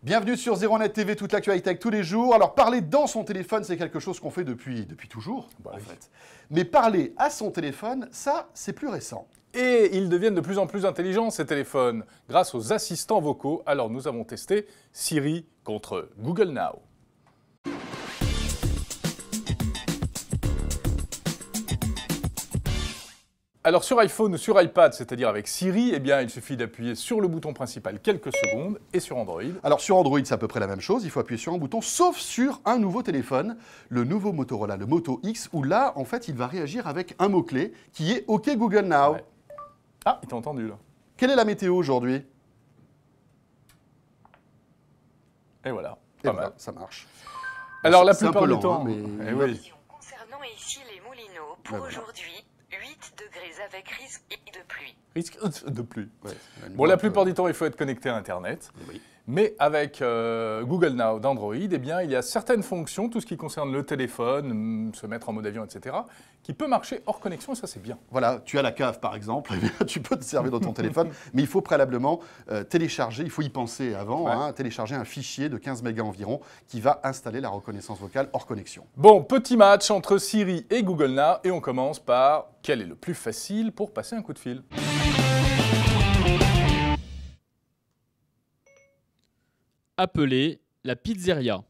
Bienvenue sur 01net TV, toute l'actualité avec tous les jours. Alors parler dans son téléphone, c'est quelque chose qu'on fait depuis toujours, en fait. Mais parler à son téléphone, ça, c'est plus récent. Et ils deviennent de plus en plus intelligents, ces téléphones, grâce aux assistants vocaux. Alors nous avons testé Siri contre Google Now. Alors sur iPhone ou sur iPad, c'est-à-dire avec Siri, eh bien, il suffit d'appuyer sur le bouton principal quelques secondes, et sur Android. Alors sur Android, c'est à peu près la même chose, il faut appuyer sur un bouton, sauf sur un nouveau téléphone, le nouveau Motorola, le Moto X, où là, en fait, il va réagir avec un mot-clé, qui est OK Google Now. Ouais. Ah, il t'a entendu là. Quelle est la météo aujourd'hui? Et voilà, Et pas voilà, mal. ça marche. Alors la C'est un plupart peu du lent, temps, hein, mais... eh oui. Concernant ici les Moulineaux, pour Ben voilà. aujourd'hui, 8 degrés avec risque de pluie. Risque de pluie. Ouais, Bon, la plupart du temps, il faut être connecté à Internet. Oui. Mais avec Google Now d'Android, eh bien, il y a certaines fonctions, tout ce qui concerne le téléphone, se mettre en mode avion, etc., qui peut marcher hors connexion, et ça, c'est bien. Voilà, tu as la cave par exemple, eh bien, tu peux te servir de ton téléphone, mais il faut préalablement télécharger, il faut y penser avant, Ouais. télécharger un fichier de 15 mégas environ qui va installer la reconnaissance vocale hors connexion. Bon, petit match entre Siri et Google Now, et on commence par quel est le plus facile pour passer un coup de fil. Appelez la pizzeria.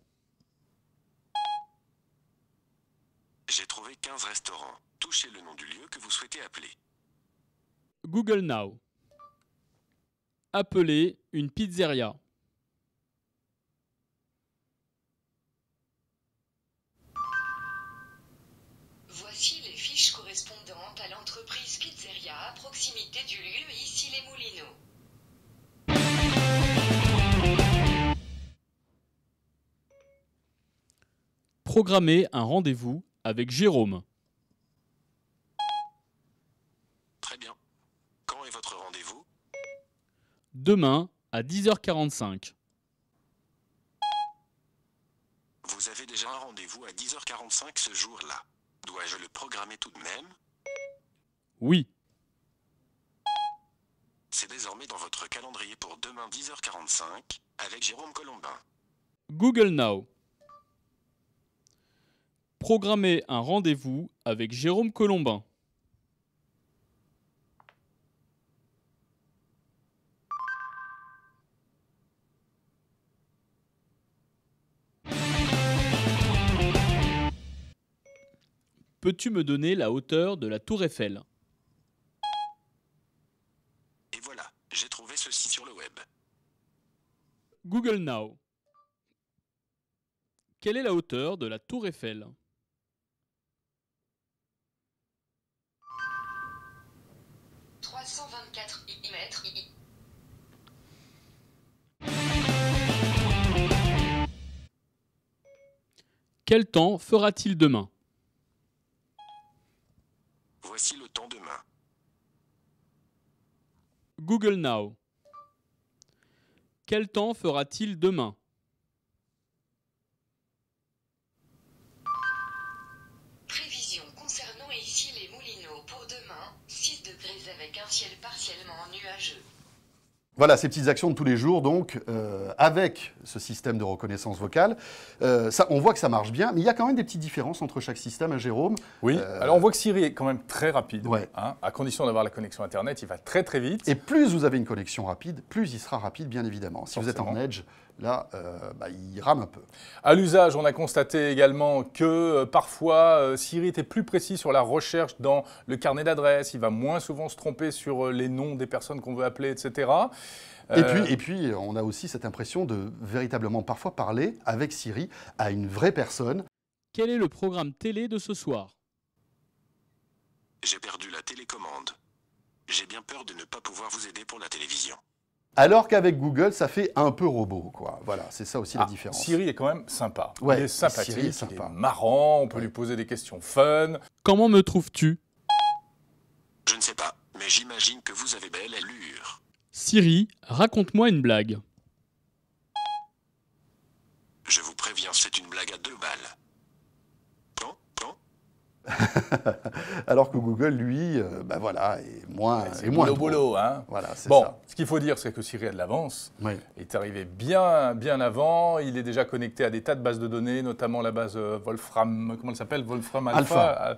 J'ai trouvé 15 restaurants. Touchez le nom du lieu que vous souhaitez appeler. Google Now. Appelez une pizzeria. Voici les fiches correspondantes à l'entreprise Pizzeria à proximité du lieu, ici les Moulineaux. Programmez un rendez-vous avec Jérôme. Très bien. Quand est votre rendez-vous? Demain à 10h45. Vous avez déjà un rendez-vous à 10h45 ce jour-là. Dois-je le programmer tout de même? Oui. C'est désormais dans votre calendrier pour demain 10h45 avec Jérôme Colombin. Google Now. Programmez un rendez-vous avec Jérôme Colombin. Peux-tu me donner la hauteur de la tour Eiffel? Et voilà, j'ai trouvé ceci sur le web. Google Now. Quelle est la hauteur de la tour Eiffel? – 324 mètres. Quel temps fera-t-il demain? Voici le temps demain. Google Now. Quel temps fera-t-il demain? Prévision concernant ici les Moulineaux pour demain, 6 degrés avec un ciel partiellement nuageux. Voilà, ces petites actions de tous les jours, donc, avec ce système de reconnaissance vocale, ça, on voit que ça marche bien, mais il y a quand même des petites différences entre chaque système, hein, Jérôme. Oui, alors on voit que Siri est quand même très rapide. Ouais. Hein, à condition d'avoir la connexion Internet, il va très très vite. Et plus vous avez une connexion rapide, plus il sera rapide, bien évidemment. Si vous êtes en Forcément. Edge, là, il rame un peu. À l'usage, on a constaté également que parfois Siri était plus précis sur la recherche dans le carnet d'adresses, il va moins souvent se tromper sur les noms des personnes qu'on veut appeler, etc. Et puis, on a aussi cette impression de véritablement parfois parler avec Siri à une vraie personne. Quel est le programme télé de ce soir? J'ai perdu la télécommande. J'ai bien peur de ne pas pouvoir vous aider pour la télévision. Alors qu'avec Google, ça fait un peu robot, quoi. Voilà, c'est ça aussi la différence. Siri est quand même sympa. Ouais, il est sympathique, Siri est il sympa. est marrant, on peut lui poser des questions fun. Comment me trouves-tu? Je ne sais pas, mais j'imagine que vous avez belle allure. Siri, raconte-moi une blague. Je vous préviens, c'est une blague à 2 balles. Quand Alors que Google, lui, voilà, est moins, C'est moins boulot, hein. Voilà, c'est Bon, ça. ce qu'il faut dire, c'est que Siri a de l'avance. Oui. Il est arrivé bien avant. Il est déjà connecté à des tas de bases de données, notamment la base Wolfram, comment elle s'appelle, Wolfram Alpha.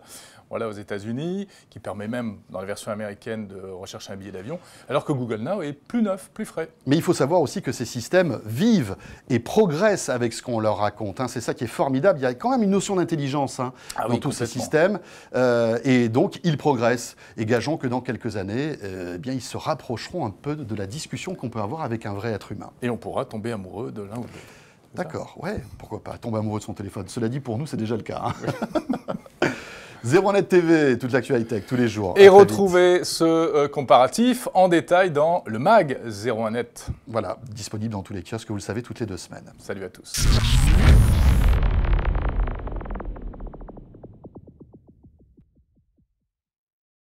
Voilà, aux États-Unis, qui permet même, dans la version américaine, de rechercher un billet d'avion, alors que Google Now est plus neuf, plus frais. Mais il faut savoir aussi que ces systèmes vivent et progressent avec ce qu'on leur raconte, hein. C'est ça qui est formidable. Il y a quand même une notion d'intelligence dans tous ces systèmes. Et donc, ils progressent. Et gageons que dans quelques années, bien, ils se rapprocheront un peu de la discussion qu'on peut avoir avec un vrai être humain. Et on pourra tomber amoureux de l'un ou de l'autre. D'accord, ouais, pourquoi pas, tomber amoureux de son téléphone. Cela dit, pour nous, c'est déjà le cas. Hein. 01net TV, toute l'actu high-tech, tous les jours. Et retrouvez ce comparatif en détail dans le mag 01net. Voilà, disponible dans tous les kiosques, vous le savez, toutes les 2 semaines. Salut à tous.